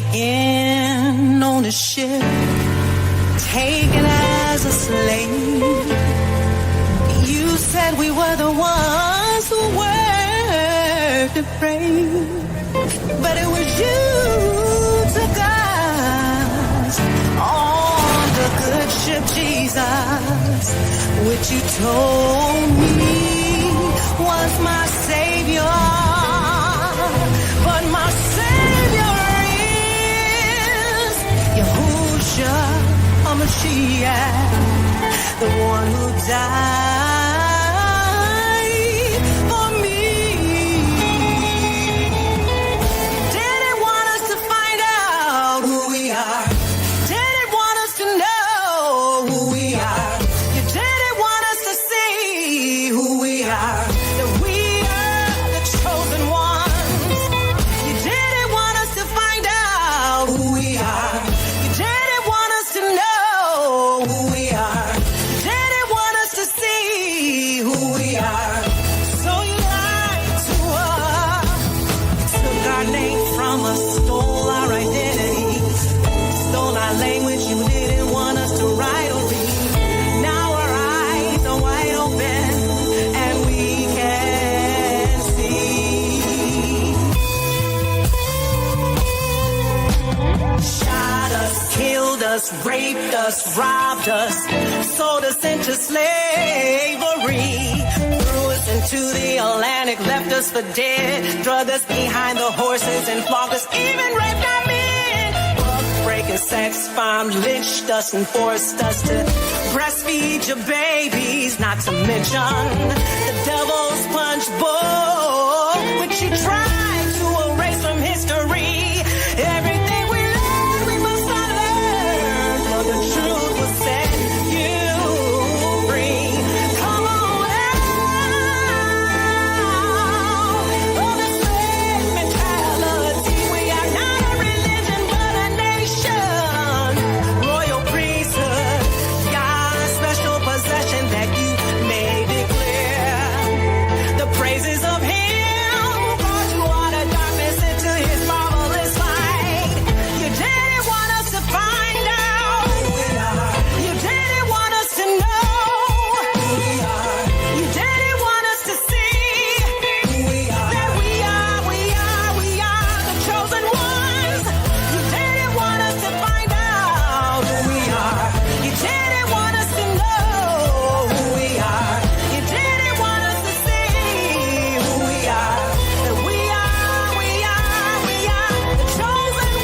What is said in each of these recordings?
taken on a ship, taken as a slave. You said we were the ones who were afraid, but it was you who took us on the good ship, Jesus, which you told me was my Savior. But my Savior is Yahushua HaMashiach, the one who died for me. Didn't want us to find out who we are. Didn't want us to know who we are. You didn't want us to see who we are. That we are the chosen ones. You didn't want us to find out who we are. You didn't want us to know who we are. You didn't want us to see who we are. So you lied to us. Took our name from us, stole our identity, stole our language. You didn't want us to write or read. Now our eyes are wide open and we can see. Shot us, killed us, raped us, robbed us, sold us into slavery, threw us into the Atlantic, left us for dead, drug us behind the horses and flogged us, even raped our men. Breaking sex bombs, lynched us and forced us to breastfeed your babies, not to mention the devil's punch bowl, which you tried to erase from history. Everything we learned, we must unlearn, for the truth will set you free. Come on out of the slave mentality. We are not a religion, but a nation. Royal priesthood, God's special possession that you may declare the praises of Him who brought you out of darkness into His marvelous light. You didn't want us to find out who we are. You didn't want us to know who we are. You didn't want us to see who we are. That we are the chosen ones. You didn't want us to find out who we are. You didn't want us to know who we are. You didn't want us to see who we are. That we are the chosen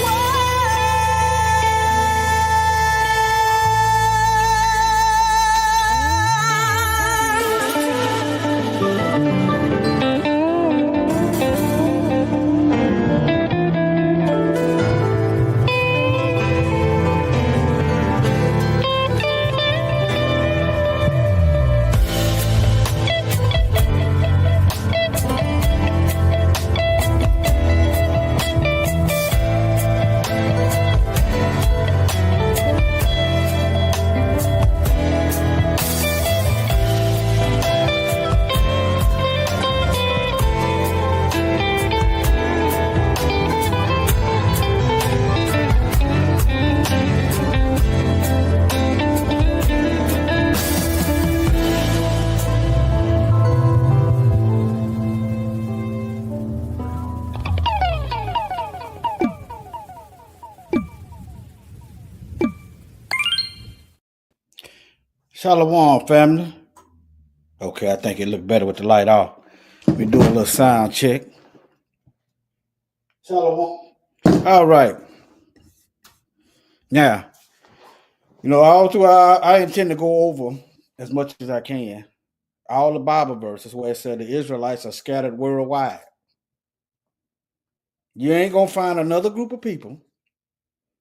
Shalom, family. Okay, I think it looked better with the light off. We do a little sound check. Shalom. All right. Now, all throughout, I intend to go over as much as I can all the Bible verses where it said the Israelites are scattered worldwide. You ain't going to find another group of people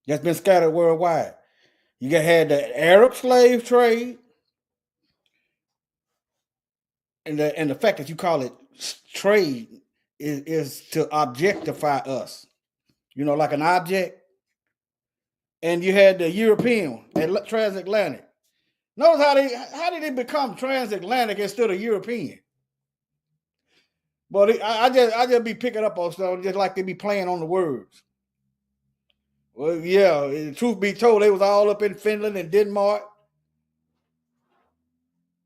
that's been scattered worldwide. You had the Arab slave trade, and the fact that you call it trade is to objectify us, like an object. And you had the European transatlantic. Notice how did they become transatlantic instead of European? But I just be picking up on stuff just like they be playing on the words. Well, yeah, the truth be told, they was all up in Finland and Denmark.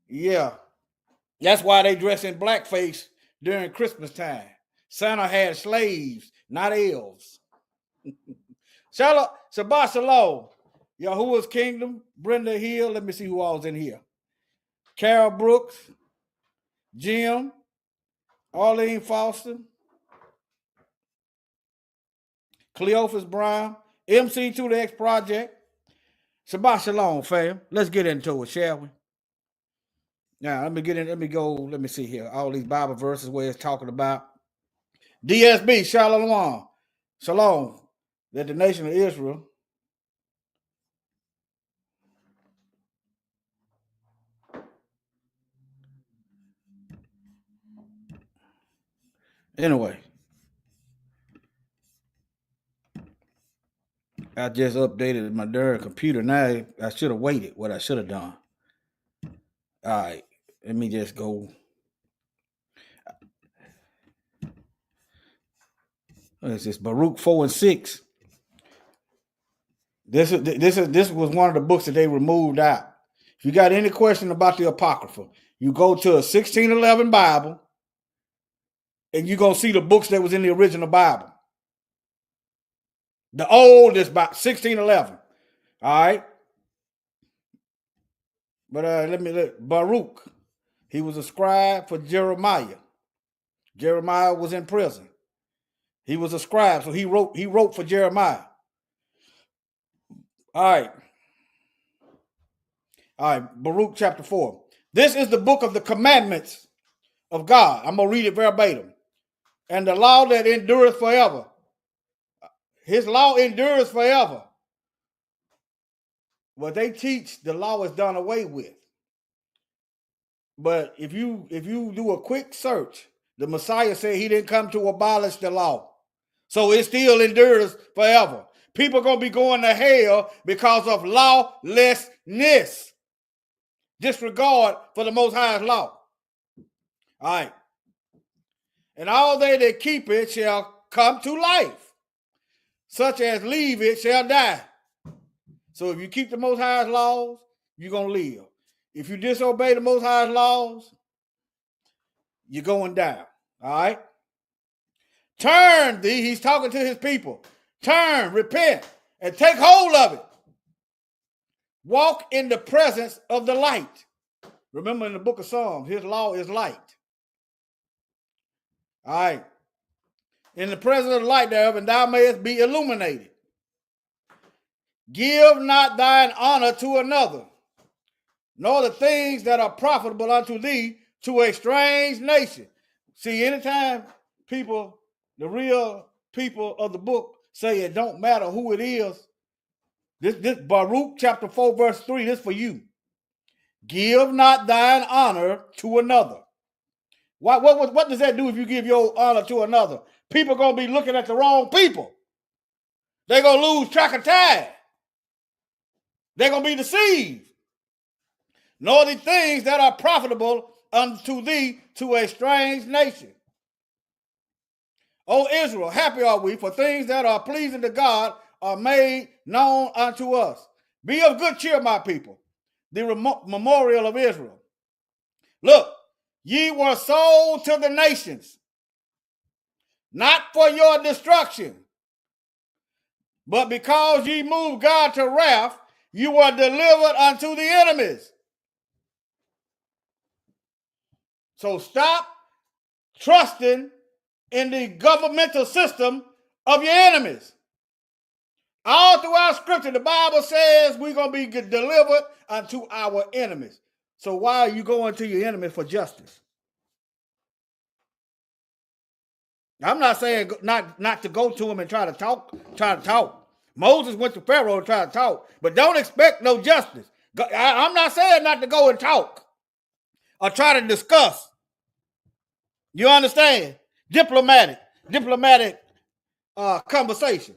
Yeah. That's why they dress in blackface during Christmas time. Santa had slaves, not elves. Shabbat Shalom. Yahuwah's Kingdom, Brenda Hill. Let me see who all's in here. Carol Brooks, Jim, Arlene Foster, Cleophas Brown, MC2 the X Project. Shabbat Shalom, fam. Let's get into it, shall we? Now, let me see here. All these Bible verses where it's talking about DSB, Shalom, Shalom, that the nation of Israel. Anyway, I just updated my darn computer. Now I should have waited what I should have done. All right, let me just go. What is this? Baruch 4 and 6. This was one of the books that they removed out. If you got any question about the Apocrypha, you go to a 1611 Bible, and you're gonna see the books that was in the original Bible. The oldest Bible, 1611. All right. But let me look. Baruch, he was a scribe for Jeremiah. Jeremiah was in prison. He was a scribe, so he wrote for Jeremiah. All right, Baruch chapter 4. This is the book of the commandments of God. I'm going to read it verbatim. And the law that endureth forever. His law endures forever. What they teach, the law is done away with. But if you do a quick search, the Messiah said he didn't come to abolish the law. So it still endures forever. People are going to be going to hell because of lawlessness. Disregard for the Most High's law. All right. And all they that keep it shall come to life. Such as leave it shall die. So if you keep the Most High's laws, you're going to live. If you disobey the Most High's laws, you're going down. All right? Turn thee, he's talking to his people. Turn, repent, and take hold of it. Walk in the presence of the light. Remember in the book of Psalms, his law is light. All right. In the presence of the light thereof, and thou mayest be illuminated. Give not thine honor to another, nor the things that are profitable unto thee to a strange nation. See, anytime people, the real people of the book, say it don't matter who it is, this Baruch chapter 4 verse 3, this for you. Give not thine honor to another. What does that do if you give your honor to another? People are going to be looking at the wrong people. They're going to lose track of time. They're going to be deceived. Nor the things that are profitable unto thee to a strange nation. O Israel, happy are we, for things that are pleasing to God are made known unto us. Be of good cheer, my people, the memorial of Israel. Look, ye were sold to the nations, not for your destruction, but because ye moved God to wrath, you were delivered unto the enemies. So stop trusting in the governmental system of your enemies. All throughout Scripture, the Bible says we're going to be delivered unto our enemies. So why are you going to your enemies for justice? I'm not saying not to go to them and try to talk. Moses went to Pharaoh to try to talk, but don't expect no justice. I'm not saying not to go and talk or try to discuss. You understand? Diplomatic conversation.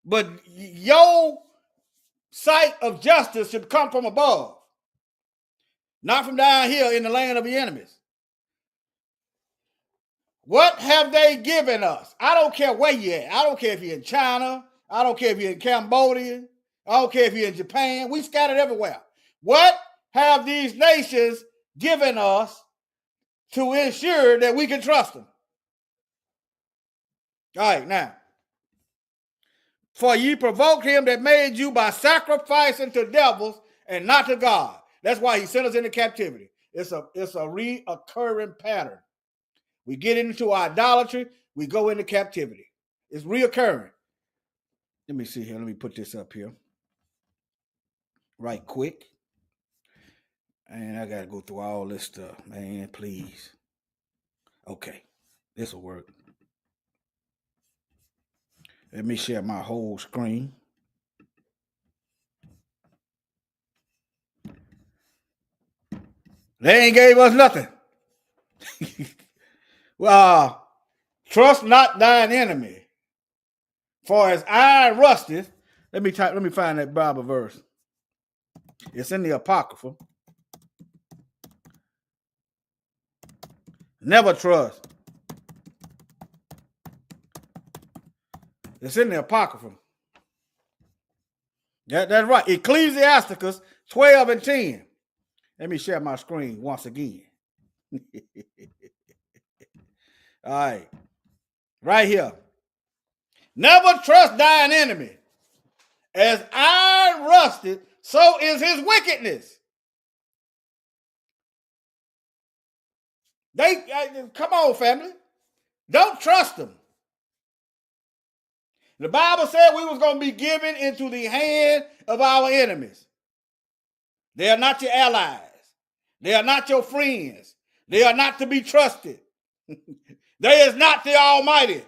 But your sight of justice should come from above, not from down here in the land of your enemies. What have they given us? I don't care where you're at. I don't care if you're in China. I don't care if you're in Cambodia. I don't care if you're in Japan. We scattered everywhere. What have these nations given us to ensure that we can trust them? All right, now. For ye provoked him that made you by sacrificing to devils and not to God. That's why he sent us into captivity. It's a reoccurring pattern. We get into idolatry, we go into captivity. It's reoccurring. Let me see here. Let me put this up here right quick. And I got to go through all this stuff, man, please. Okay, this will work. Let me share my whole screen. They ain't gave us nothing. Well, trust not thine enemy. For as iron rusteth, let me find that Bible verse. It's in the Apocrypha. Never trust. It's in the Apocrypha. That's right. Ecclesiasticus 12 and 10. Let me share my screen once again. All right. Right here. Never trust thine enemy. As iron rusted, so is his wickedness. Come on, family. Don't trust them. The Bible said we was going to be given into the hand of our enemies. They are not your allies. They are not your friends. They are not to be trusted. They is not the Almighty.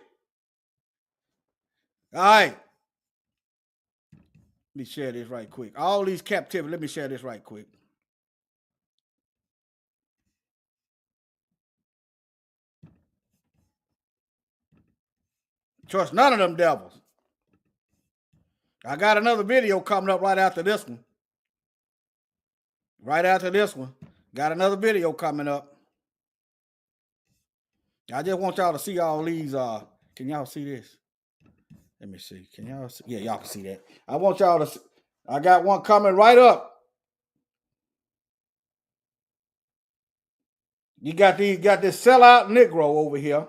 All right. Let me share this right quick. All these captivity, let me share this right quick. Trust none of them devils. I got another video coming up right after this one. Right after this one. Got another video coming up. I just want y'all to see all these. Can y'all see this? Let me see. Can y'all see? Yeah, y'all can see that. I want y'all to see. I got one coming right up. You got this sellout Negro over here.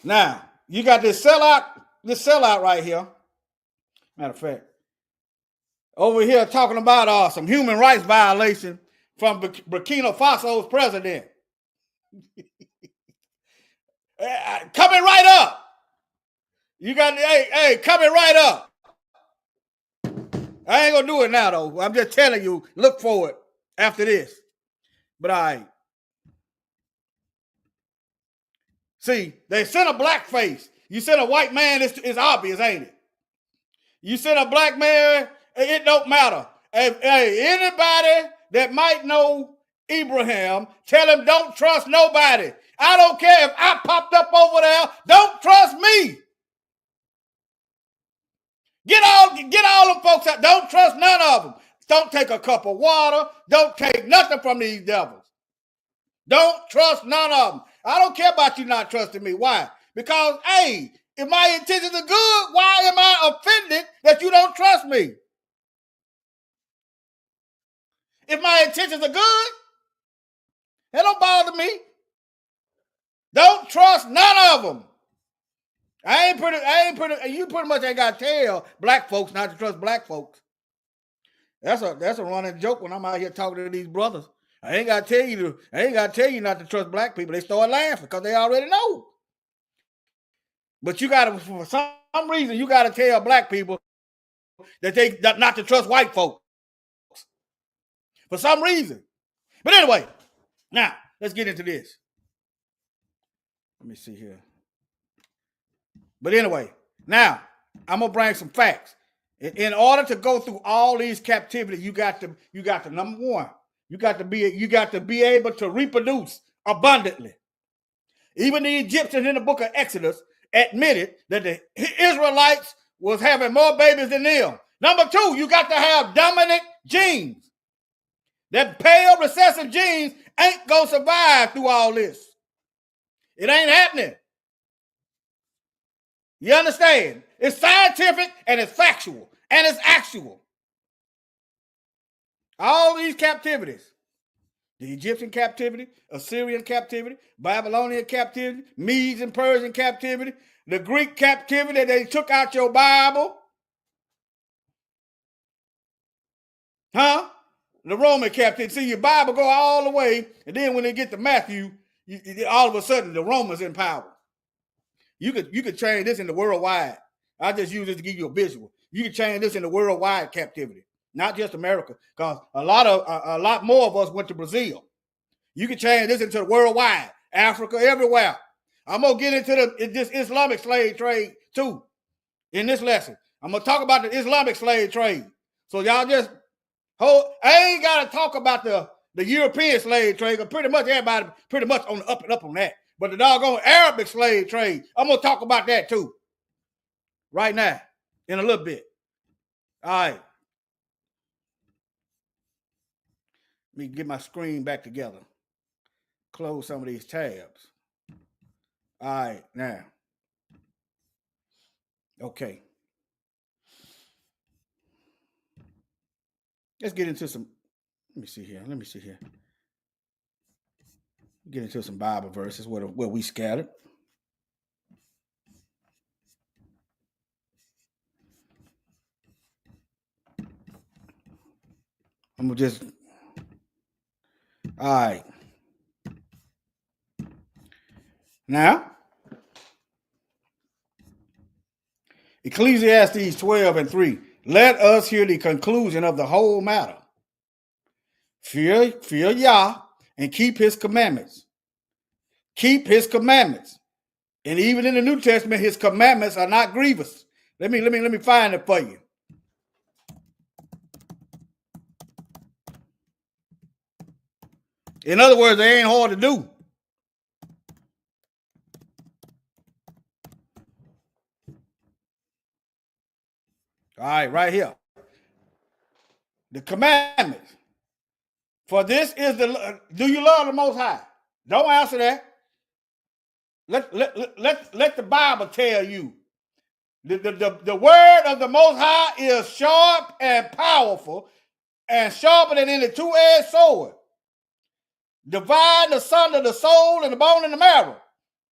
Now, you got this sellout right here. Matter of fact, over here talking about some human rights violation from Burkina Faso's president. Coming right up. You got, hey, coming right up. I ain't gonna do it now though. I'm just telling you, look for it after this. But all right. See, they sent a black face. You sent a white man, it's obvious, ain't it? You sent a black man, it don't matter. Hey, anybody that might know Abraham, tell him don't trust nobody. I don't care if I popped up over there. Don't trust me. Get all them folks out. Don't trust none of them. Don't take a cup of water. Don't take nothing from these devils. Don't trust none of them. I don't care about you not trusting me. Why? Because, hey, if my intentions are good, why am I offended that you don't trust me? If my intentions are good, it don't bother me. Don't trust none of them. You pretty much ain't got to tell black folks not to trust black folks. That's a running joke when I'm out here talking to these brothers. I ain't got to tell you not to trust black people. They start laughing because they already know. But you got to, for some reason, you got to tell black people that not to trust white folks. For some reason. But anyway, now let's get into this. Let me see here. But anyway, now I'm gonna bring some facts. In order to go through all these captivity, you got to number one, you got to be able to reproduce abundantly. Even the Egyptians in the book of Exodus admitted that the Israelites was having more babies than them. Number two, you got to have dominant genes. That pale recessive genes ain't gonna survive through all this. It ain't happening. You understand? It's scientific and it's factual and it's actual. All these captivities, the Egyptian captivity, Assyrian captivity, Babylonian captivity, Medes and Persian captivity, the Greek captivity, they took out your Bible. Huh? The Roman captivity. See, your Bible go all the way, and then when they get to Matthew, all of a sudden the Romans in power. You could change this into worldwide. I just use this to give you a visual. You can change this into worldwide captivity, not just America, because a lot more of us went to Brazil. You can change this into worldwide, Africa, everywhere. I'm gonna get into this Islamic slave trade too in this lesson. I'm gonna talk about the Islamic slave trade. So y'all just hold. I ain't gotta talk about the European slave trade, because pretty much everybody pretty much on the up and up on that. But the doggone Arabic slave trade, I'm gonna talk about that too. Right now, in a little bit. All right. Let me get my screen back together. Close some of these tabs. All right, now. Okay. Let's get into some. Let me see here. Get into some Bible verses where we scattered. I'm gonna just. All right. Now, Ecclesiastes 12:3. Let us hear the conclusion of the whole matter. Fear Yah and keep his commandments. Keep his commandments. And even in the New Testament, his commandments are not grievous. Let me find it for you. In other words, they ain't hard to do. All right, right here. The commandments. For this is do you love the Most High? Don't answer that. Let the Bible tell you. The word of the Most High is sharp and powerful, and sharper than any two-edged sword, dividing asunder the soul and the bone and the marrow.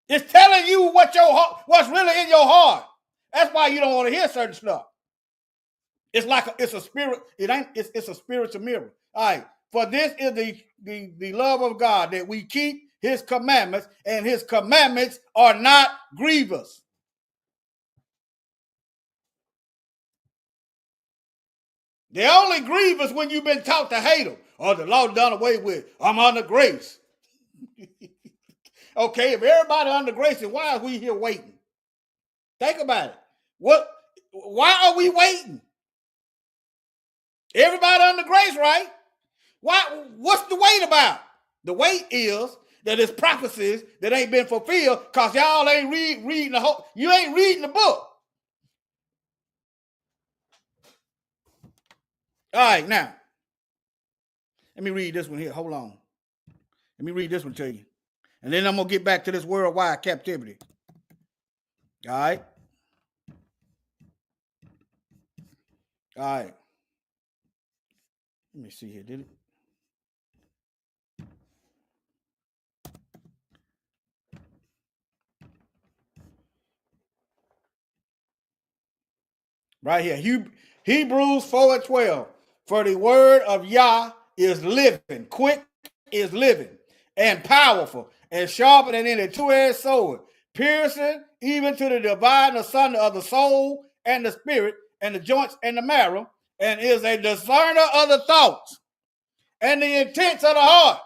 It's telling you what's really in your heart. That's why you don't want to hear certain stuff. It's a spirit. It's a spiritual mirror. All right. For this is the love of God, that we keep his commandments, and his commandments are not grievous. They're only grievous when you've been taught to hate them, or the law done away with. I'm under grace. Okay, if everybody under grace, then why are we here waiting? Think about it. Why are we waiting? Everybody under grace, right? What's the wait about? The wait is that it's prophecies that ain't been fulfilled because y'all ain't reading the whole. You ain't reading the book. All right, now. Let me read this one here. Hold on. Let me read this one to you. And then I'm going to get back to this worldwide captivity. All right. All right. Let me see here. Did it? Right here. Hebrews 4:12. For the word of Yah is living, quick is living, and powerful, and sharper than any two-edged sword, piercing even to the dividing asunder of the soul and the spirit, and the joints and the marrow, and is a discerner of the thoughts and the intents of the heart.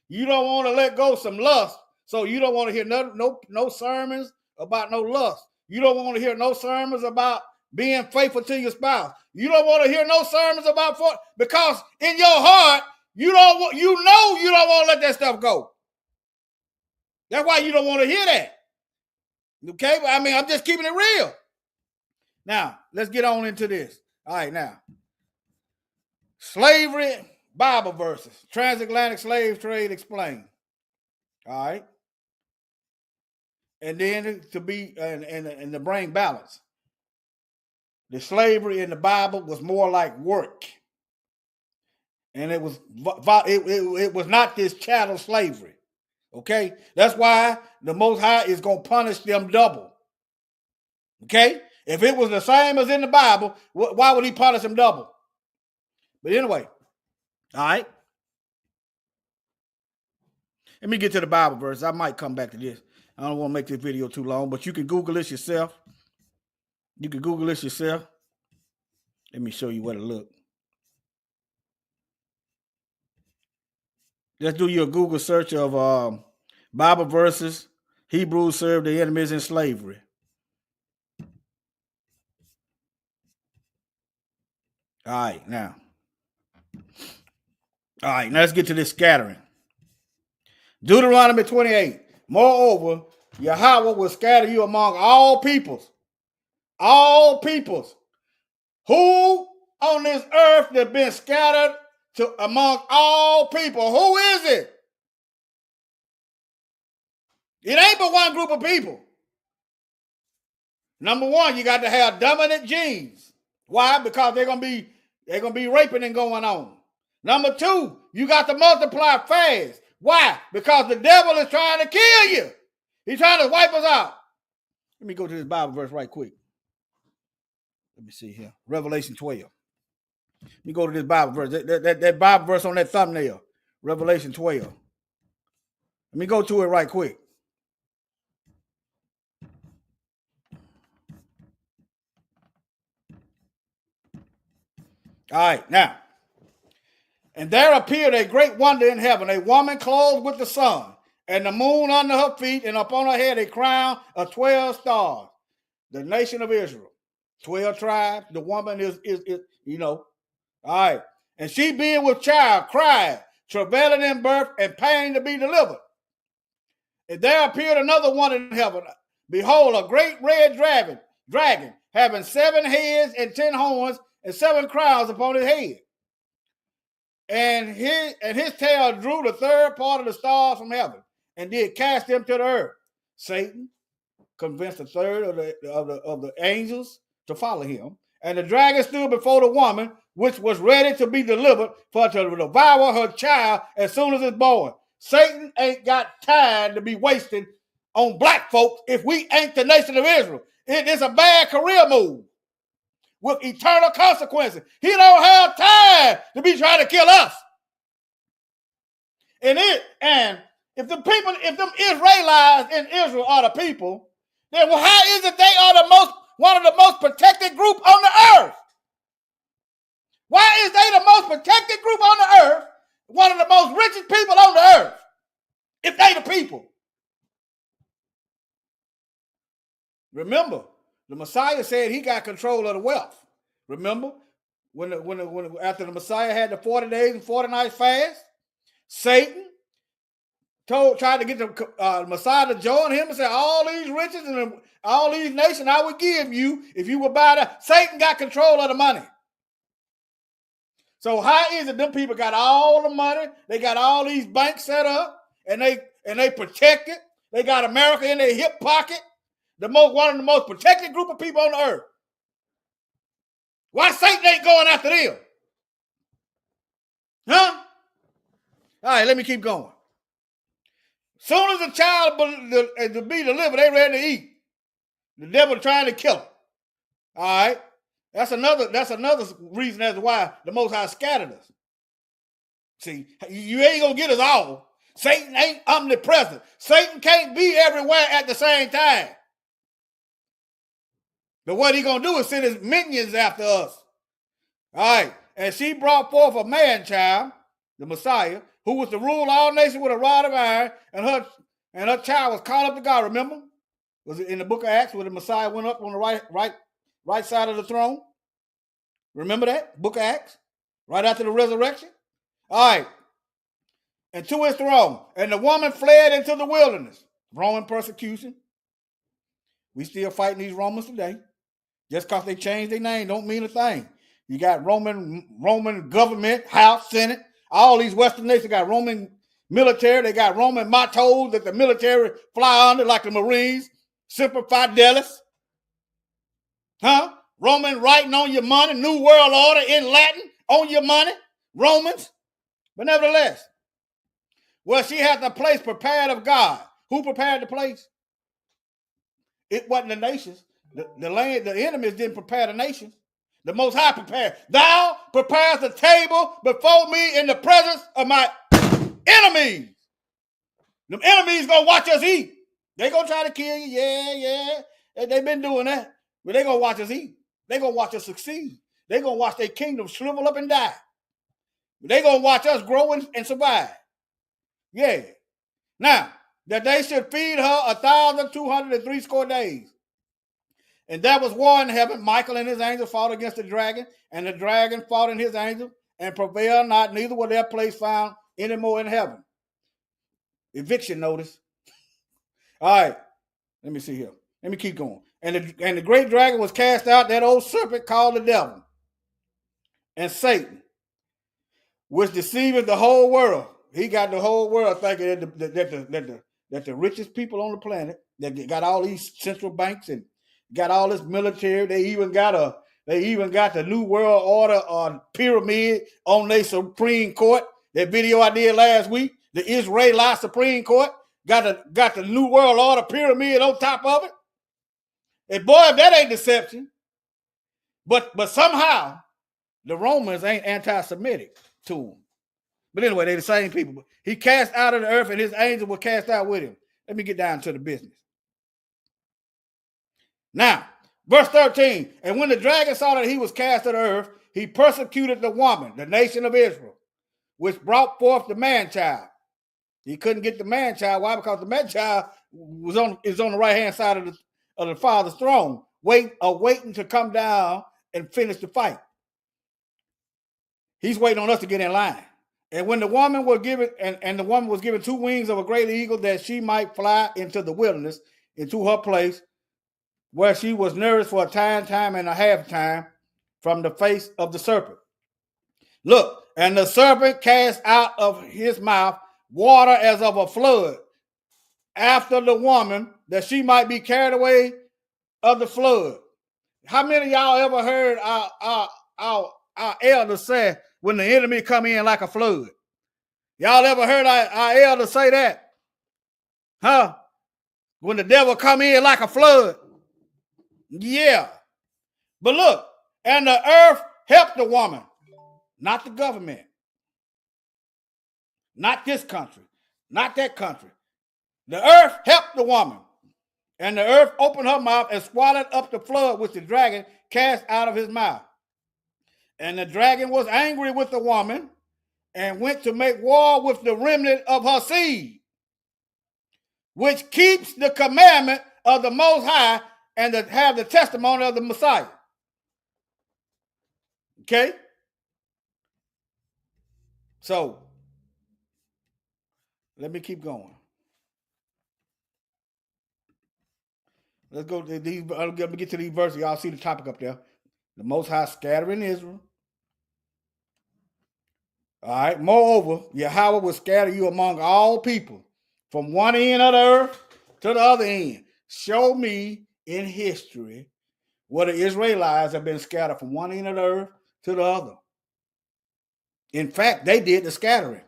You don't want to let go some lust, so you don't want to hear no sermons about no lust. You don't want to hear no sermons about being faithful to your spouse. You don't want to hear no sermons about because in your heart you don't want to let that stuff go. That's why you don't want to hear that. Okay, I mean, I'm just keeping it real. Now let's get on into this. All right, now slavery Bible verses. Transatlantic slave trade explained. All right. And then to be and to bring balance. The slavery in the Bible was more like work. And it was not this chattel slavery. Okay? That's why the Most High is going to punish them double. Okay? If it was the same as in the Bible, why would he punish them double? But anyway, all right? Let me get to the Bible verse. I might come back to this. I don't want to make this video too long, but you can Google this yourself. You can Google this yourself. Let me show you where to look. Let's do your Google search of Bible verses. Hebrews served their enemies in slavery. All right, now let's get to this scattering. Deuteronomy 28. Moreover, Yahweh will scatter you among all peoples. All peoples. Who on this earth that been scattered to among all people? Who is it? It ain't but one group of people. Number one, you got to have dominant genes. Why? Because they're gonna be raping and going on. Number two, you got to multiply fast. Why? Because the devil is trying to kill you. He's trying to wipe us out. Let me go to this Bible verse right quick. Let me see here. Revelation 12. Let me go to this Bible verse. That Bible verse on that thumbnail. Revelation 12. Let me go to it right quick. All right, now. And there appeared a great wonder in heaven, a woman clothed with the sun, and the moon under her feet, and upon her head a crown of 12 stars. The nation of Israel. 12 tribes. The woman is all right. And she being with child cried, travailing in birth and pain to be delivered. And there appeared another one in heaven. Behold, a great red dragon, having 7 heads and 10 horns and 7 crowns upon his head. And his tail drew the third part of the stars from heaven, and did cast them to the earth. Satan convinced a third of the angels to follow him. And the dragon stood before the woman, which was ready to be delivered for to devour her child as soon as it's born. Satan ain't got time to be wasting on black folks if we ain't the nation of Israel. It is a bad career move with eternal consequences. He don't have time to be trying to kill us. And if them Israelites in Israel are the people, then how is it they are one of the most protected group on the earth? Why is they the most protected group on the earth, one of the most richest people on the earth, if they the people? Remember, the Messiah said he got control of the wealth. Remember, when after the Messiah had the 40 days and 40 nights fast, Satan tried to get the Messiah to join him and say, all these riches and all these nations I would give you if you would buy that. Satan got control of the money. So how is it them people got all the money? They got all these banks set up and they protect it. They got America in their hip pocket. One of the most protected group of people on the earth. Why Satan ain't going after them? Huh? All right, let me keep going. Soon as the child to be delivered, they ready to eat. The devil trying to kill him. All right? That's another reason as to why the Most High scattered us. See, you ain't going to get us all. Satan ain't omnipresent. Satan can't be everywhere at the same time. But what he going to do is send his minions after us. All right. And she brought forth a man child, the Messiah, who was to rule all nations with a rod of iron, and her child was called up to God. Remember? Was it in the book of Acts where the Messiah went up on the right side of the throne? Remember that? Book of Acts? Right after the resurrection? All right. And to his throne. And the woman fled into the wilderness. Roman persecution. We still fighting these Romans today. Just because they changed their name don't mean a thing. You got Roman government, House, Senate, All these Western nations got Roman military. They got Roman mottos that the military fly under, like the Marines. Semper Fidelis. Huh? Roman writing on your money. New World Order in Latin on your money. Romans. But nevertheless, well, she had the place prepared of God. Who prepared the place? It wasn't the nations. The land, the enemies didn't prepare the nations. The Most High prepared. Thou prepares the table before me in the presence of my enemies. Them enemies gonna watch us eat. They gonna try to kill you. Yeah. They've been doing that. But they gonna watch us eat. They gonna watch us succeed. They gonna watch their kingdom shrivel up and die. They gonna watch us grow and survive. Yeah. Now, that they should feed her 1,260 days. And there was war in heaven. Michael and his angels fought against the dragon, and the dragon fought in his angels, and prevailed not, neither was their place found anymore in heaven. Eviction notice. All right, let me see here. Let me keep going. And the great dragon was cast out, that old serpent called the devil and Satan, which deceiveth the whole world. He got the whole world thinking that the richest people on the planet, that got all these central banks and got all this military. They even got the New World Order on pyramid on their Supreme Court. That video I did last week, the Israeli Supreme Court got the New World Order pyramid on top of it. And boy, if that ain't deception. But somehow the Romans ain't anti-Semitic to them. But anyway, they're the same people. He cast out of the earth, and his angels were cast out with him. Let me get down to the business. Now, verse 13, and when the dragon saw that he was cast to the earth, he persecuted the woman, the nation of Israel, which brought forth the man-child. He couldn't get the man-child. Why? Because the man-child is on the right-hand side of the Father's throne, waiting to come down and finish the fight. He's waiting on us to get in line. And when the woman was given, and the woman was given 2 wings of a great eagle, that she might fly into the wilderness, into her place, where she was nourished for a time and a half time from the face of the serpent. Look, and the serpent cast out of his mouth water as of a flood after the woman, that she might be carried away of the flood. How many of y'all ever heard our elders say, when the enemy come in like a flood? Y'all ever heard our elders say that? Huh? When the devil come in like a flood? Yeah. But look, and the earth helped the woman, not the government, not this country, not that country. The earth helped the woman, and the earth opened her mouth and swallowed up the flood which the dragon cast out of his mouth. And the dragon was angry with the woman and went to make war with the remnant of her seed, which keeps the commandment of the Most High and to have the testimony of the Messiah. Okay? So, let me keep going. Let's go to these. Let me get to these verses. Y'all see the topic up there. The Most High scattering Israel. All right. Moreover, Yahweh will scatter you among all people, from one end of the earth to the other end. Show me in history where the Israelites have been scattered from one end of the earth to the other. In fact, they did the scattering.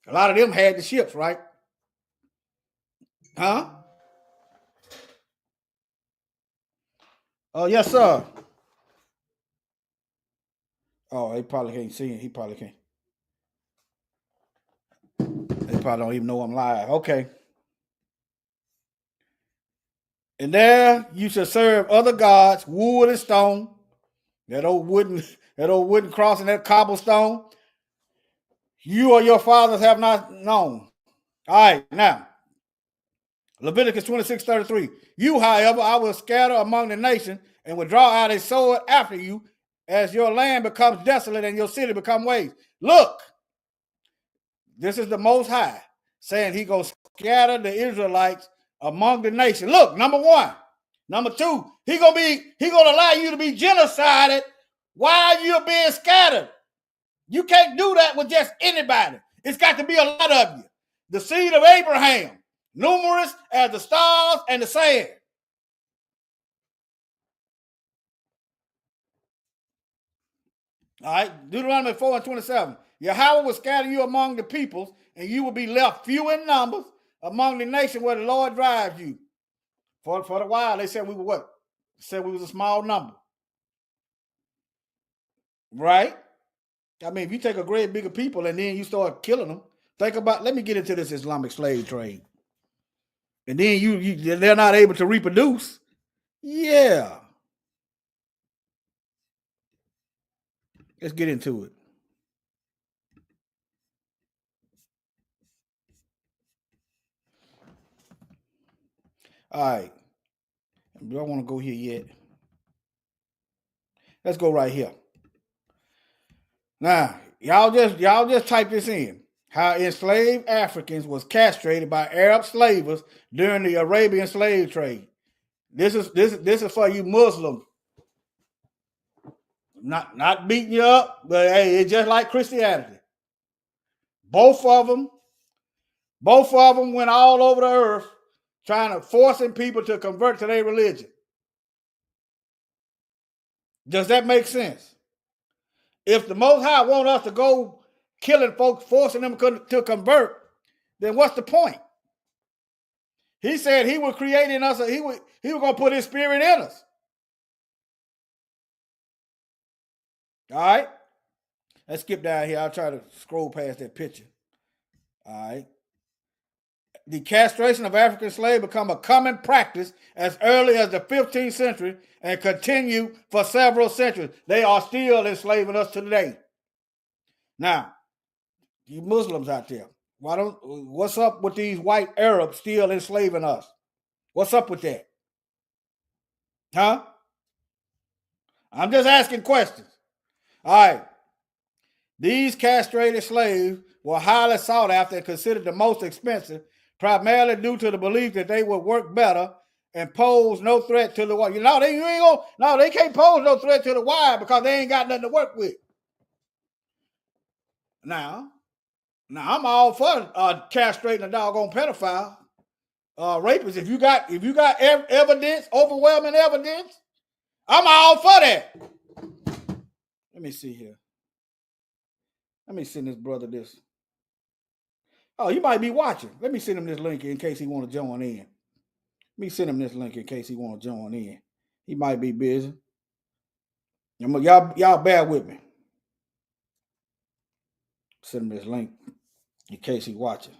A lot of them had the ships, right? Huh? Oh, yes, sir. Oh, he probably can't see it. He probably can't. They probably don't even know I'm live. Okay. And there you shall serve other gods, wood and stone. That old wooden cross and that cobblestone. You or your fathers have not known. All right, now. Leviticus 26:33. You, however, I will scatter among the nations and will draw out a sword after you, as your land becomes desolate and your city become waste. Look, this is the Most High saying he gonna scatter the Israelites among the nation. Look, number one. Number two, he gonna allow you to be genocided while you're being scattered. You can't do that with just anybody. It's got to be a lot of you. The seed of Abraham, numerous as the stars and the sand. All right, Deuteronomy 4:27. Yahweh will scatter you among the peoples, and you will be left few in numbers among the nation where the Lord drives you. For a while, they said we were what? Said we was a small number. Right? I mean, if you take a great big of people and then you start killing them, think about, let me get into this Islamic slave trade. And then they're not able to reproduce. Yeah. Let's get into it. All right. Do I want to go here yet? Let's go right here. Now, y'all just type this in. How enslaved Africans was castrated by Arab slavers during the Arabian slave trade. This is for you Muslims. Not beating you up, but hey, it's just like Christianity. Both of them went all over the earth trying to forcing people to convert to their religion. Does that make sense? If the Most High want us to go killing folks, forcing them to convert, then what's the point? He said he was creating us, he was going to put his spirit in us. All right? Let's skip down here. I'll try to scroll past that picture. All right. The castration of African slaves became a common practice as early as the 15th century and continued for several centuries. They are still enslaving us today. Now, you Muslims out there, what's up with these white Arabs still enslaving us? What's up with that? Huh? I'm just asking questions. All right. These castrated slaves were highly sought after and considered the most expensive, primarily due to the belief that they would work better and pose no threat to the white. They can't pose no threat to the white because they ain't got nothing to work with. Now I'm all for castrating a doggone pedophile, rapist. If you got evidence, overwhelming evidence, I'm all for that. Let me see here. Let me send this brother this. Oh, you might be watching. Let me send him this link in case he want to join in. Let me send him this link in case he want to join in. He might be busy. Y'all bear with me. Send him this link in case he watching.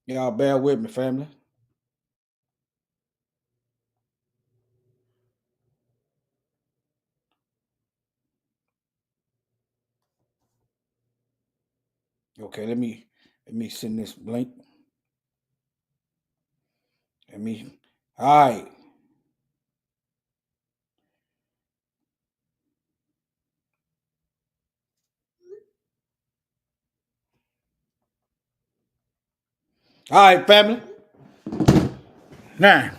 Y'all bear with me, family. Okay, let me send this link. All right. All right, family. Now,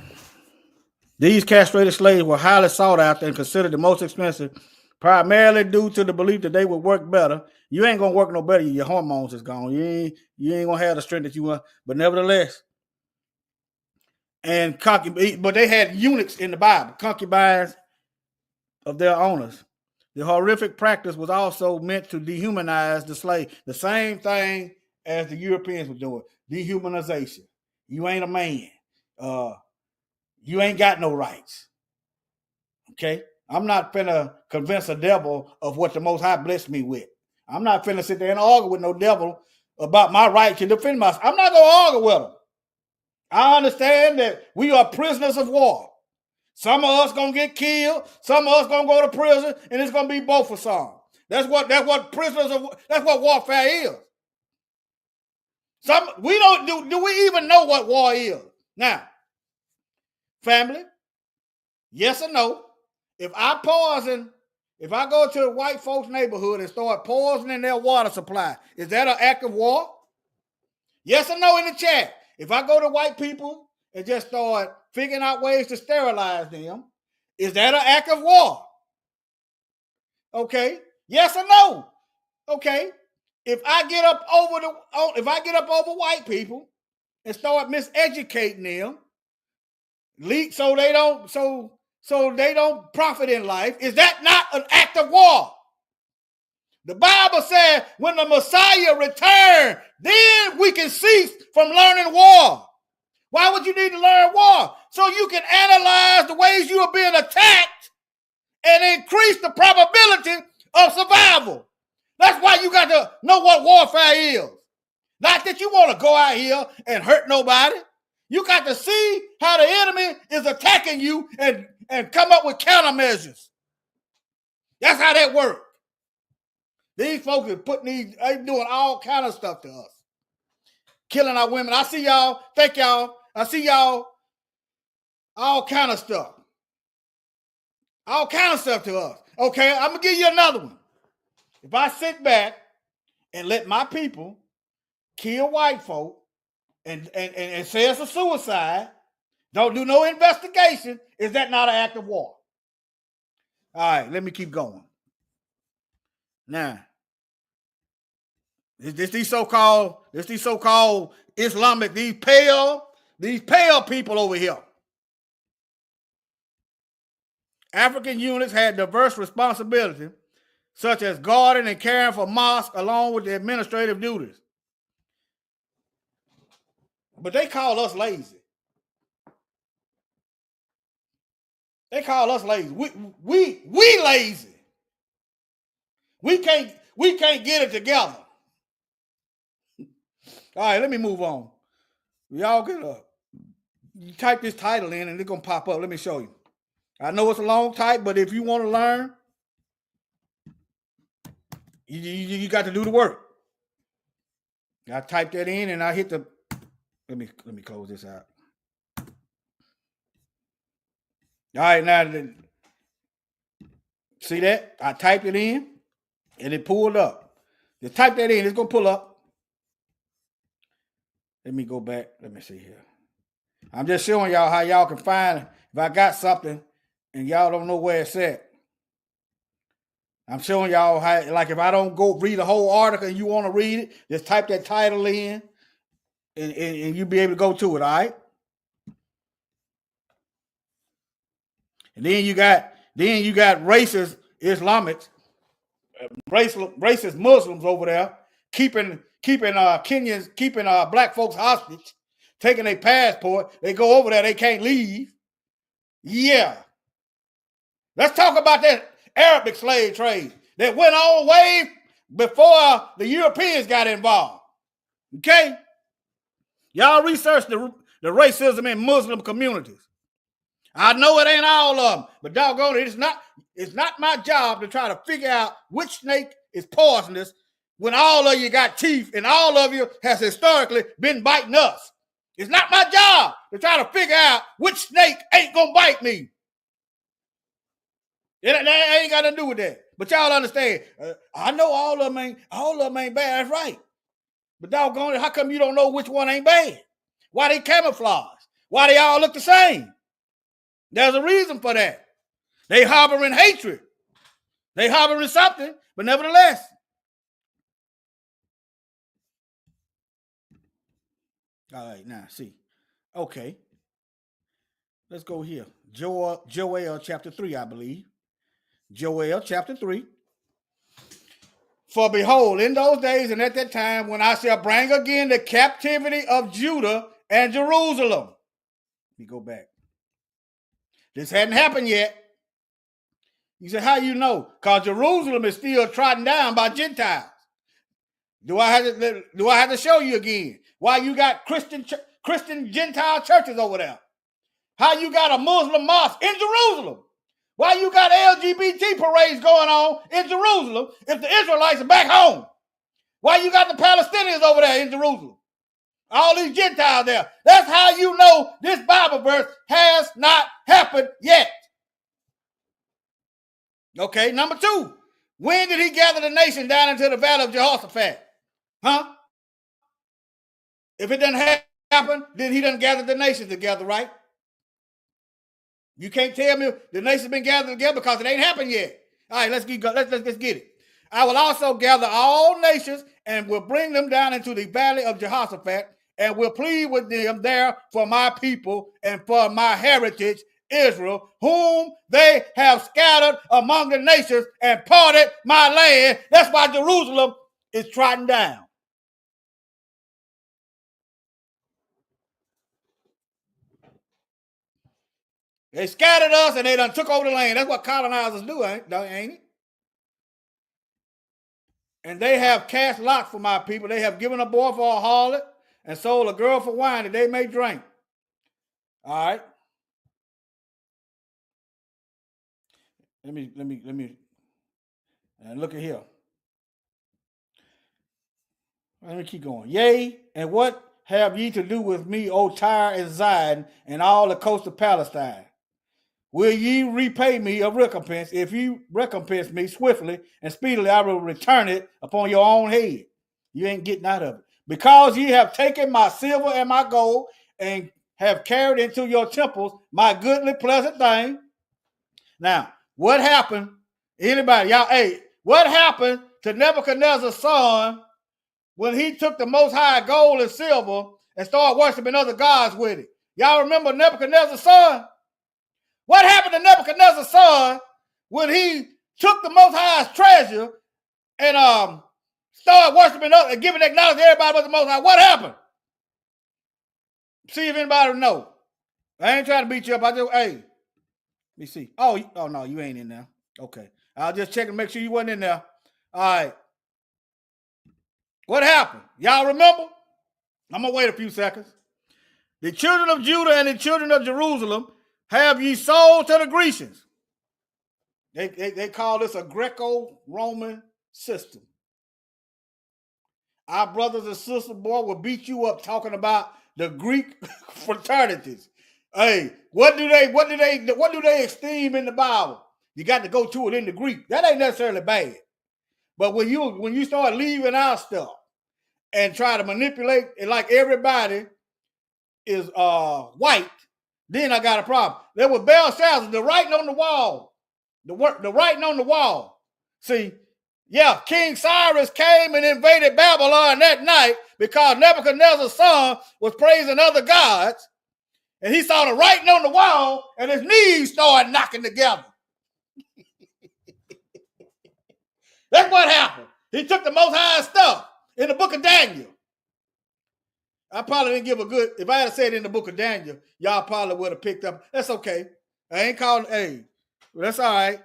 these castrated slaves were highly sought after and considered the most expensive, primarily due to the belief that they would work better. You ain't gonna work no better. Your hormones is gone. You ain't gonna have the strength that you want. But nevertheless, but they had eunuchs in the Bible, concubines of their owners. The horrific practice was also meant to dehumanize the slave. The same thing as the Europeans were doing. Dehumanization. You ain't a man. You ain't got no rights. Okay? I'm not finna convince a devil of what the Most High blessed me with. I'm not finna sit there and argue with no devil about my right to defend myself. I'm not gonna argue with him. I understand that we are prisoners of war. Some of us gonna get killed, some of us gonna go to prison, and it's gonna be both for some. That's what prisoners of that's what warfare is. We don't do we even know what war is? Now, family, yes or no? If I go to a white folks' neighborhood and start poisoning their water supply, is that an act of war? Yes or no in the chat? If I go to white people and just start figuring out ways to sterilize them. Is that an act of war? Okay. Yes or no? Okay. If I get up over white people and start miseducating them, so they don't profit in life, is that not an act of war? The Bible said when the Messiah returned, then we can cease from learning war. Why would you need to learn war? So you can analyze the ways you are being attacked and increase the probability of survival. That's why you got to know what warfare is. Not that you want to go out here and hurt nobody. You got to see how the enemy is attacking you and come up with countermeasures. That's how that works. These folks are doing all kind of stuff to us. Killing our women. I see y'all. Thank y'all. I see y'all. All kind of stuff. All kind of stuff to us. Okay, I'm going to give you another one. If I sit back and let my people kill white folk and say it's a suicide, don't do no investigation, is that not an act of war? All right, let me keep going. Now, these so-called Islamic, these pale people over here. African units had diverse responsibilities, such as guarding and caring for mosques along with the administrative duties. But they call us lazy. They call us lazy. We lazy. We can't get it together. All right, let me move on. Y'all get up. You type this title in and it's going to pop up. Let me show you. I know it's a long type, but if you want to learn, you got to do the work. I type that in and I hit the, let me close this out. All right, now, see that? I typed it in and it pulled up. Just type that in, it's going to pull up. Let me go back. Let me see here. I'm just showing y'all how y'all can find if I got something and y'all don't know where it's at. I'm showing y'all how, like if I don't go read the whole article and you want to read it, just type that title in and you'll be able to go to it, all right? And then you got racist Islamics, racist Muslims over there keeping Kenyans, keeping black folks hostage, taking their passport. They go over there, they can't leave. Yeah. Let's talk about that Arabic slave trade that went on way before the Europeans got involved. Okay? Y'all research the racism in Muslim communities. I know it ain't all of them, but doggone it, it's not my job to try to figure out which snake is poisonous when all of you got teeth and all of you has historically been biting us. It's not my job to try to figure out which snake ain't gonna bite me. That ain't got nothing to do with that. But y'all understand, I know all of them ain't bad, that's right. But doggone it, how come you don't know which one ain't bad? Why they camouflage? Why they all look the same? There's a reason for that. They harboring hatred. They harboring something, but nevertheless. All right, now see. Okay. Let's go here. Joel chapter 3, I believe. Joel chapter 3. For behold, in those days and at that time, when I shall bring again the captivity of Judah and Jerusalem. Let me go back. This hadn't happened yet. You say, how you know? Because Jerusalem is still trodden down by Gentiles. Do I have to show you again why you got Christian Gentile churches over there? How you got a Muslim mosque in Jerusalem? Why you got LGBT parades going on in Jerusalem if the Israelites are back home? Why you got the Palestinians over there in Jerusalem? All these Gentiles there. That's how you know this Bible verse has not happened yet. Okay, number 2. When did he gather the nation down into the valley of Jehoshaphat? Huh? If it doesn't happen, then he doesn't gather the nations together, right? You can't tell me the nations been gathered together because it ain't happened yet. All right, let's get it. I will also gather all nations and will bring them down into the valley of Jehoshaphat and will plead with them there for my people and for my heritage, Israel, whom they have scattered among the nations and parted my land. That's why Jerusalem is trodden down. They scattered us and they done took over the land. That's what colonizers do, ain't it? And they have cast lots for my people. They have given a boy for a harlot and sold a girl for wine that they may drink. All right. Let me and look at here. Let me keep going. Yea, and what have ye to do with me, O Tyre and Zidon, and all the coast of Palestine? Will ye repay me a recompense? If you recompense me swiftly and speedily, I will return it upon your own head. You ain't getting out of it. Because ye have taken my silver and my gold, and have carried into your temples my goodly pleasant thing. Now, what happened? Anybody, y'all, hey, what happened to Nebuchadnezzar's son when he took the most high gold and silver and started worshiping other gods with it? Y'all remember Nebuchadnezzar's son? What happened to Nebuchadnezzar's son when he took the most high's treasure and started worshiping other and giving acknowledgement to everybody but the most high? What happened? See if anybody know. I ain't trying to beat you up. I just, hey, let me see. Oh no, you ain't in there. Okay. I'll just check and make sure you wasn't in there. All right. What happened? Y'all remember? I'm going to wait a few seconds. The children of Judah and the children of Jerusalem have ye sold to the Grecians. They call this a Greco-Roman system. Our brothers and sisters, boy, will beat you up talking about the Greek fraternities. Hey, what do they esteem in the Bible? You got to go to it in the Greek. That ain't necessarily bad. But when you start leaving our stuff and try to manipulate it like everybody is white, then I got a problem. There was Belshazzar, the writing on the wall. The writing on the wall. See, yeah, King Cyrus came and invaded Babylon that night because Nebuchadnezzar's son was praising other gods. And he saw the writing on the wall and his knees started knocking together. That's what happened. He took the Most High stuff in the book of Daniel. I probably didn't give a good, if I had said it in the book of Daniel, y'all probably would have picked up. That's okay. I ain't calling, hey, well, that's all right.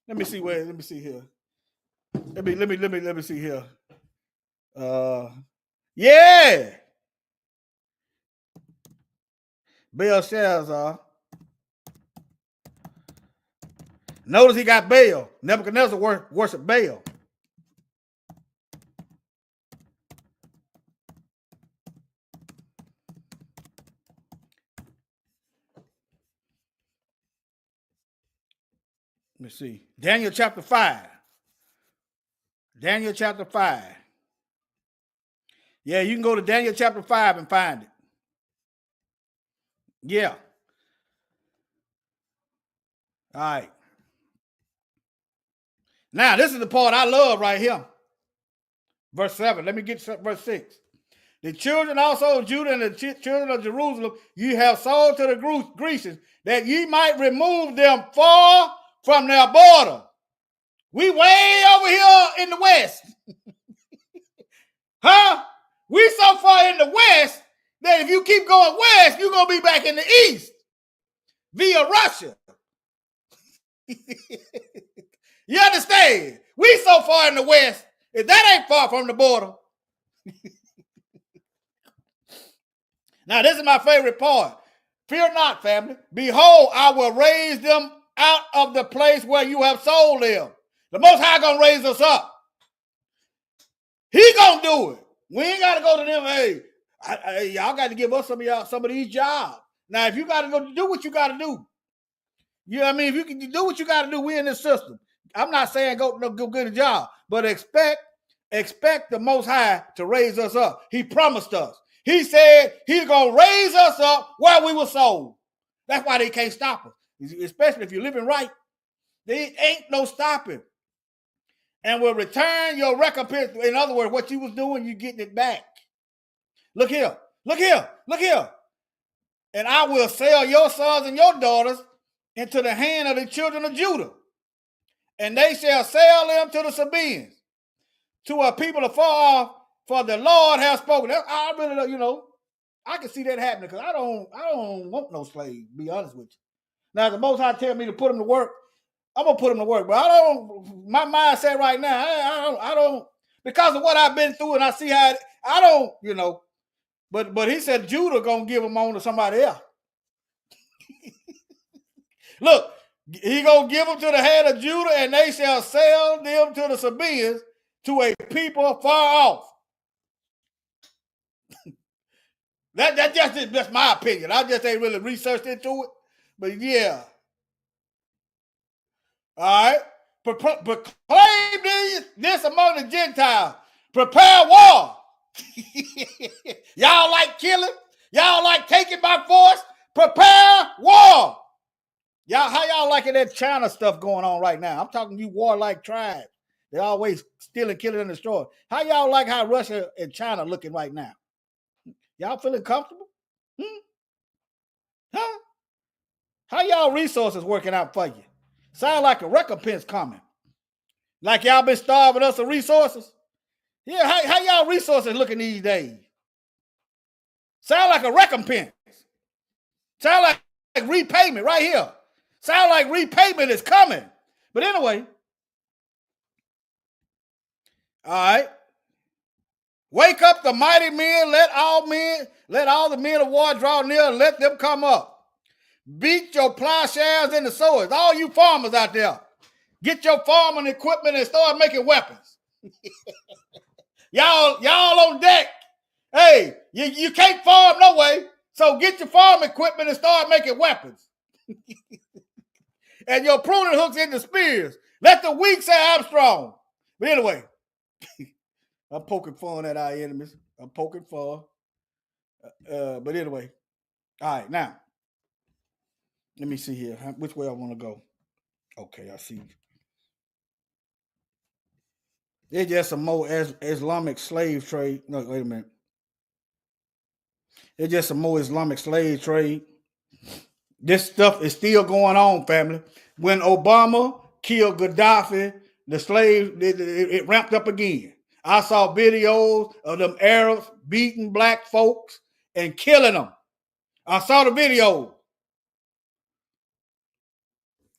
Let me see here. Let me see here. Yeah. Belshazzar. Notice he got Baal. Nebuchadnezzar worshiped Baal. Let me see. Daniel chapter 5. Daniel chapter 5. Yeah, you can go to Daniel chapter 5 and find it. Yeah. All right. Now, this is the part I love right here. Verse 7. Let me get to verse 6. The children also of Judah and the children of Jerusalem you have sold to the Grecians, that ye might remove them far from their border. We way over here in the west. Huh? We so far in the west that if you keep going west, you're going to be back in the east via Russia. You understand? We so far in the west, if that ain't far from the border. Now, this is my favorite part. Fear not, family. Behold, I will raise them out of the place where you have sold them. The Most High gonna raise us up. He gonna do it. We ain't gotta go to them. Hey, y'all got to give us some of these jobs. Now, if you gotta go do what you gotta do, you know what I mean? If you can do what you gotta do, we in this system. I'm not saying go get a job, but expect the Most High to raise us up. He promised us. He said he's gonna raise us up while we were sold. That's why they can't stop us. especially if you're living right, there ain't no stopping. And will return your recompense. In other words, what you was doing, you getting it back. Look here, look here, look here. And I will sell your sons and your daughters into the hand of the children of Judah. And they shall sell them to the Sabaeans, to a people afar off, for the Lord has spoken. I really, I can see that happening because I don't want no slaves, to be honest with you. Now, the Most High tell me to put them to work, I'm gonna put them to work, but I don't. My mindset right now, I don't, because of what I've been through, and I see how I don't, But he said Judah gonna give them on to somebody else. Look, he gonna give them to the head of Judah, and they shall sell them to the Sabaeans, to a people far off. That's my opinion. I just ain't really researched into it, but yeah. All right. Proclaim this among the Gentiles. Prepare war. Y'all like killing? Y'all like taking by force? Prepare war. Y'all, how y'all liking that China stuff going on right now? I'm talking you warlike tribes. They always stealing, killing, and destroying. How y'all like how Russia and China looking right now? Y'all feeling comfortable? Huh? How y'all resources working out for you? Sound like a recompense coming. Like y'all been starving us of resources? Yeah, how y'all resources looking these days? Sound like a recompense. Sound like repayment right here. Sound like repayment is coming. But anyway. All right. Wake up the mighty men, let all the men of war draw near, and let them come up. Beat your plowshares and the swords. All you farmers out there, get your farming equipment and start making weapons. y'all on deck. Hey, you can't farm no way, so get your farm equipment and start making weapons. And your pruning hooks into spears. Let the weak say I'm strong. But anyway, I'm poking fun at our enemies. I'm poking fun. But anyway, all right, now. Let me see here. Which way I want to go? Okay, I see. There's just some more Islamic slave trade. No, wait a minute. There's just some more Islamic slave trade. This stuff is still going on, family. When Obama killed Gaddafi, the slave, it ramped up again. I saw videos of them Arabs beating black folks and killing them. I saw the video.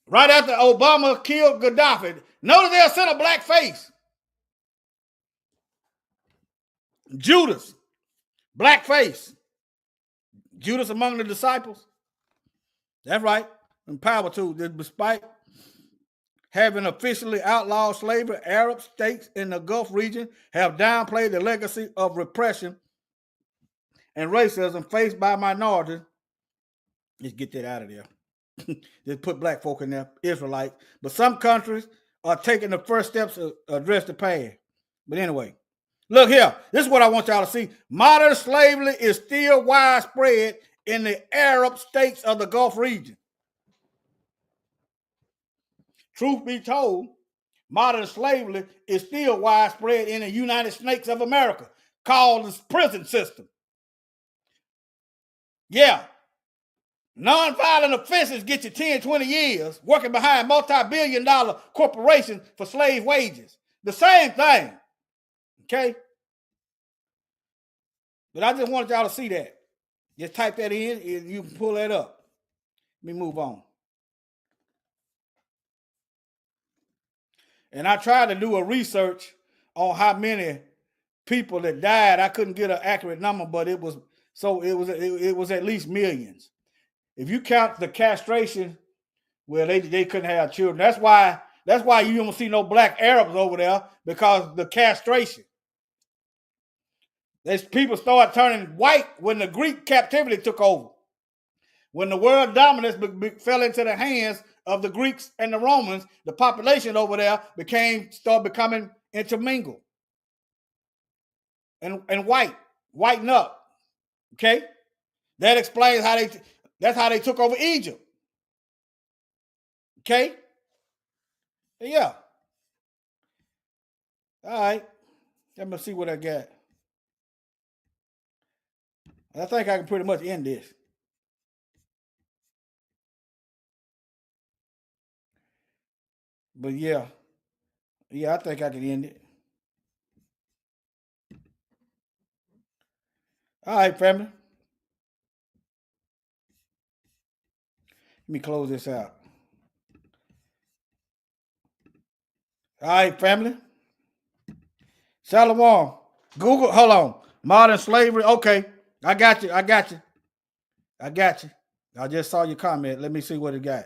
Right after Obama killed Gaddafi, notice they'll send a black face. Judas, black face. Judas among the disciples. That's right. And power too. Despite having officially outlawed slavery, Arab states in the Gulf region have downplayed the legacy of repression and racism faced by minorities. Let's get that out of there. Just put black folk in there, Israelite. But some countries are taking the first steps to address the past. But anyway, look here. This is what I want y'all to see. Modern slavery is still widespread in the Arab states of the Gulf region. Truth be told, modern slavery is still widespread in the United States of America, called the prison system. Yeah. Non-violent offenses get you 10, 20 years working behind multi-billion-dollar corporations for slave wages. The same thing. Okay? But I just wanted y'all to see that. Just type that in and you can pull that up. Let me move on. And I tried to do a research on how many people that died. I couldn't get an accurate number, but it was at least millions. If you count the castration, well, they couldn't have children. That's why you don't see no black Arabs over there, because the castration. These people started turning white when the Greek captivity took over. When the world dominance fell into the hands of the Greeks and the Romans, the population over there started becoming intermingled and whiten up. Okay, that explains that's how they took over Egypt. Okay? Yeah. All right. Let me see what I got. I think I can pretty much end this. But yeah. Yeah, I think I can end it. All right, family. Let me close this out. All right, family. Shalom. Google, hold on. Modern slavery. Okay. I got you. I got you. I got you. I just saw your comment. Let me see what it got.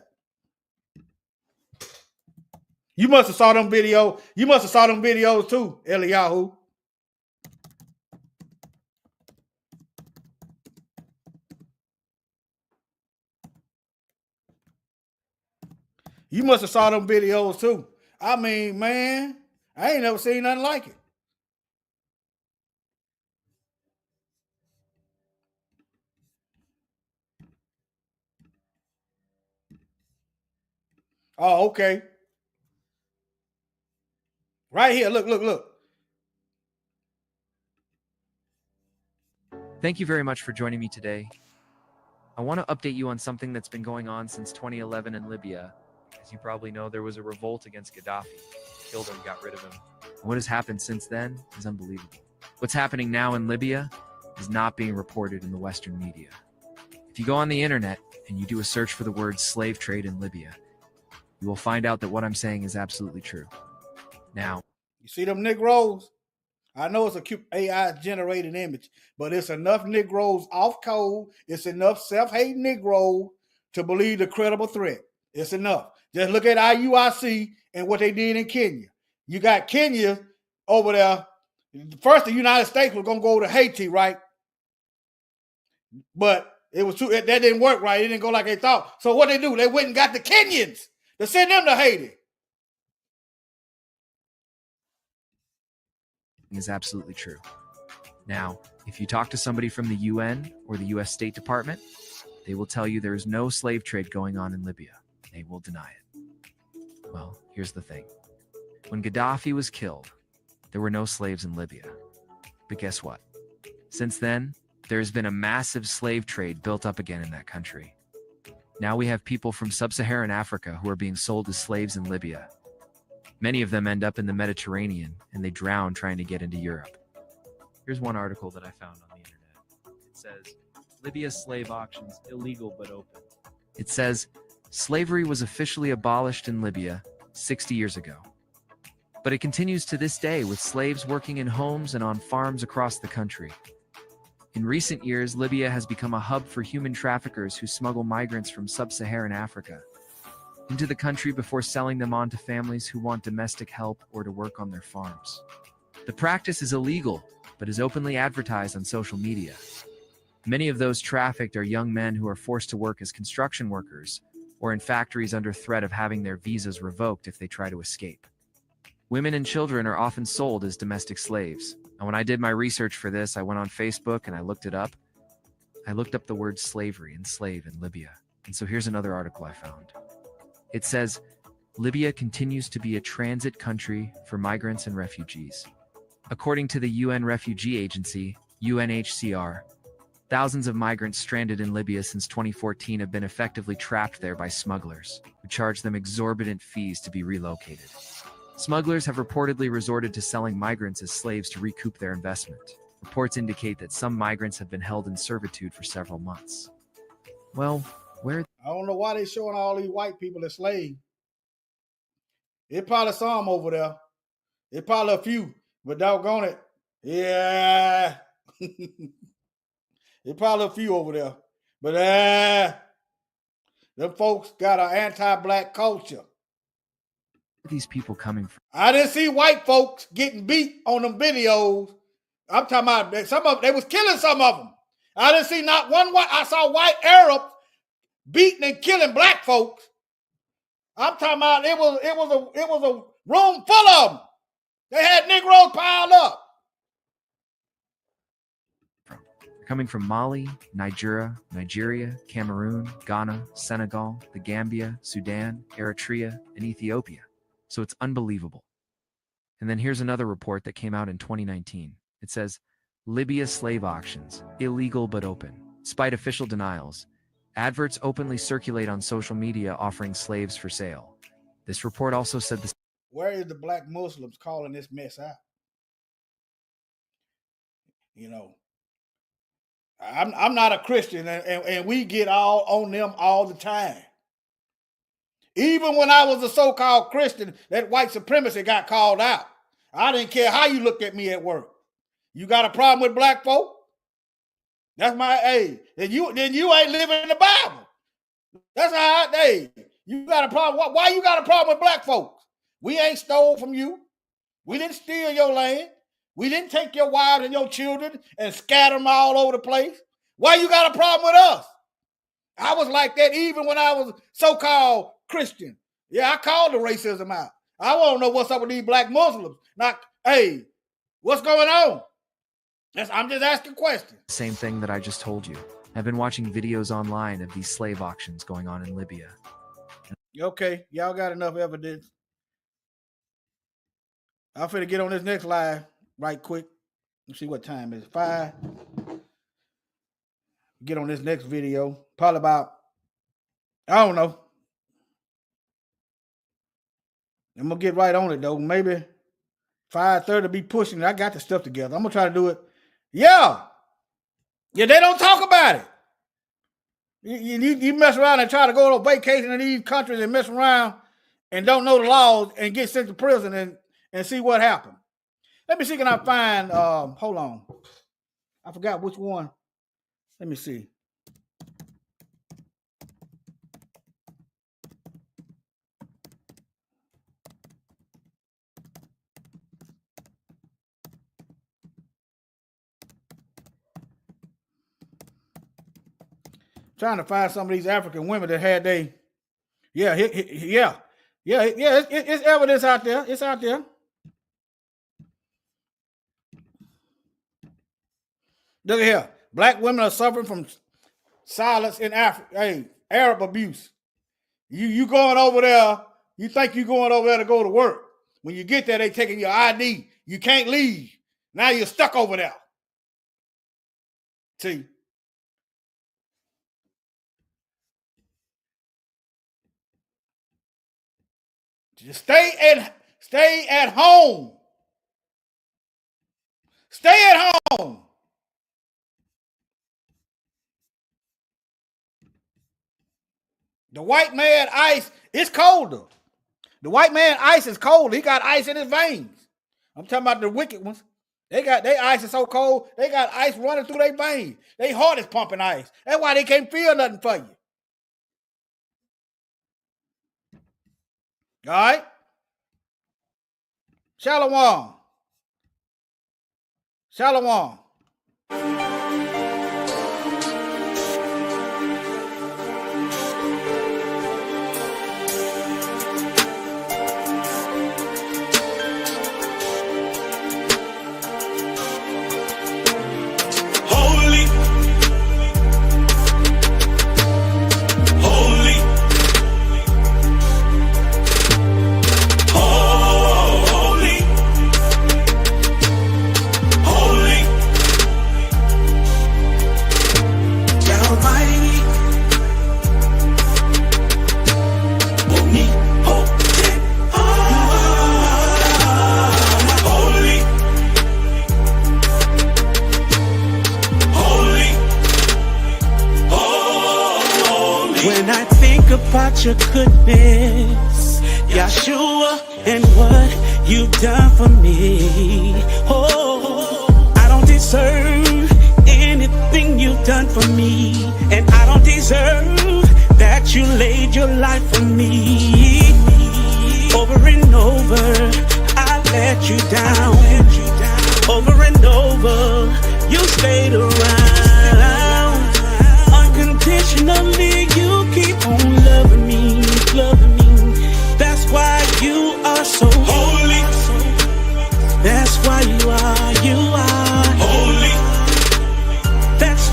You must have saw them videos. You must have saw them videos too, Eliyahu. You must have saw them videos too. I mean, man, I ain't never seen nothing like it. Oh, okay. Right here. Look, look, look. Thank you very much for joining me today. I want to update you on something that's been going on since 2011 in Libya. As you probably know, there was a revolt against Gaddafi. Killed him, got rid of him. What has happened since then is unbelievable. What's happening now in Libya is not being reported in the Western media. If you go on the internet and you do a search for the word slave trade in Libya, you will find out that what I'm saying is absolutely true. Now, You see them Negroes? I know it's a cute AI generated image, but it's enough Negroes off code. It's enough self-hating Negro to believe the credible threat. It's enough. Just look at IUIC and what they did in Kenya. You got Kenya over there. First, the United States was gonna go to Haiti, right? But it was that didn't work right. It didn't go like they thought. So what they do? They went and got the Kenyans to send them to Haiti. is absolutely true. Now, if you talk to somebody from the UN or the US State Department, they will tell you there is no slave trade going on in Libya. They will deny it. Well, here's the thing. When Gaddafi was killed, there were no slaves in Libya. But guess what? Since then, there's been a massive slave trade built up again in that country. Now we have people from sub-Saharan Africa who are being sold as slaves in Libya. Many of them end up in the Mediterranean and they drown trying to get into Europe. Here's one article that I found on the internet. It says, Libya's slave auctions illegal but open. It says, slavery was officially abolished in Libya 60 years ago. But it continues to this day with slaves working in homes and on farms across the country. In recent years, Libya has become a hub for human traffickers who smuggle migrants from sub-Saharan Africa into the country before selling them on to families who want domestic help or to work on their farms. The practice is illegal, but is openly advertised on social media. Many of those trafficked are young men who are forced to work as construction workers or in factories under threat of having their visas revoked if they try to escape. Women and children are often sold as domestic slaves. And when I did my research for this, I went on Facebook and I looked it up. I looked up the word slavery and slave in Libya. And so here's another article I found. It says, Libya continues to be a transit country for migrants and refugees. According to the UN Refugee Agency, UNHCR, thousands of migrants stranded in Libya since 2014 have been effectively trapped there by smugglers, who charge them exorbitant fees to be relocated. Smugglers have reportedly resorted to selling migrants as slaves to recoup their investment. Reports indicate that some migrants have been held in servitude for several months. Well, where... I don't know why they showing all these white people as slaves. It probably some over there. It probably a few, but doggone it. Yeah. It probably a few over there. But them folks got an anti-black culture. these people coming from? I didn't see white folks getting beat on them videos. I'm talking about some of them, they was killing some of them. I didn't see not one white. I saw white Arabs beating and killing black folks. I'm talking about it was a room full of them. They had Negroes piled up. They're coming from Mali, Nigeria, Cameroon, Ghana, Senegal, the Gambia, Sudan, Eritrea, and Ethiopia. So it's unbelievable. And then here's another report that came out in 2019. It says, Libya slave auctions, illegal but open. Despite official denials, adverts openly circulate on social media offering slaves for sale. This report also said this. Where is the black Muslims calling this mess out? You know, I'm not a Christian, and we get all on them all the time. Even when I was a so-called Christian, that white supremacy got called out. I didn't care how you looked at me at work. You got a problem with black folk? That's my age. Then you ain't living in the Bible. That's how you got a problem. Why you got a problem with black folks? We ain't stole from you. We didn't steal your land. We didn't take your wives and your children and scatter them all over the place. Why you got a problem with us? I was like that even when I was so-called Christian. Yeah, I called the racism out. I want to know what's up with these black Muslims. Not, hey, what's going on? I'm just asking questions. Same thing that I just told you. I've been watching videos online of these slave auctions going on in Libya. Okay, y'all got enough evidence. I'm finna get on this next live right quick. Let's see what time it is. 5. Get on this next video. Probably about, I don't know. I'm gonna get right on it though. Maybe 5:30 be pushing it. I got the stuff together. I'm gonna try to do it. Yeah, they don't talk about it. You mess around and try to go on vacation in these countries and mess around and don't know the laws and get sent to prison and see what happened. Let me see, can I find, hold on. I forgot which one. Let me see. Trying to find some of these African women that had it's evidence out there. It's out there. Look at here. Black women are suffering from silence in Africa. Hey, Arab abuse. You going over there, you think you going over there to go to work. When you get there, they taking your ID. You can't leave. Now you're stuck over there. See? Just stay at home. Stay at home. The white man ice, it's colder. The white man ice is cold. He got ice in his veins. I'm talking about the wicked ones. They ice is so cold, they got ice running through their veins. Their heart is pumping ice. That's why they can't feel nothing for you. All right? Shalom. Shalom. About your goodness, Yeshua, and what you've done for me. Oh, I don't deserve anything you've done for me, and I don't deserve that you laid your life for me. Over and over, I let you down. Over and over, you stayed around. Unconditionally, you keep on loving me, loving me. That's why you are so holy. That's why you are holy. That's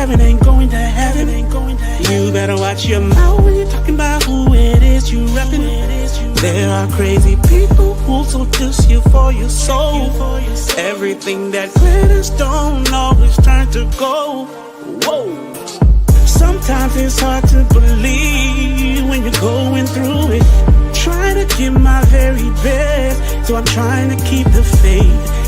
heaven ain't going to heaven. You better watch your mouth when you're talking about who it is you reppin'. There are crazy people who'll seduce you for your soul. Everything that glitters don't always turn to gold. Whoa. Sometimes it's hard to believe when you're going through it. Trying to give my very best, so I'm trying to keep the faith.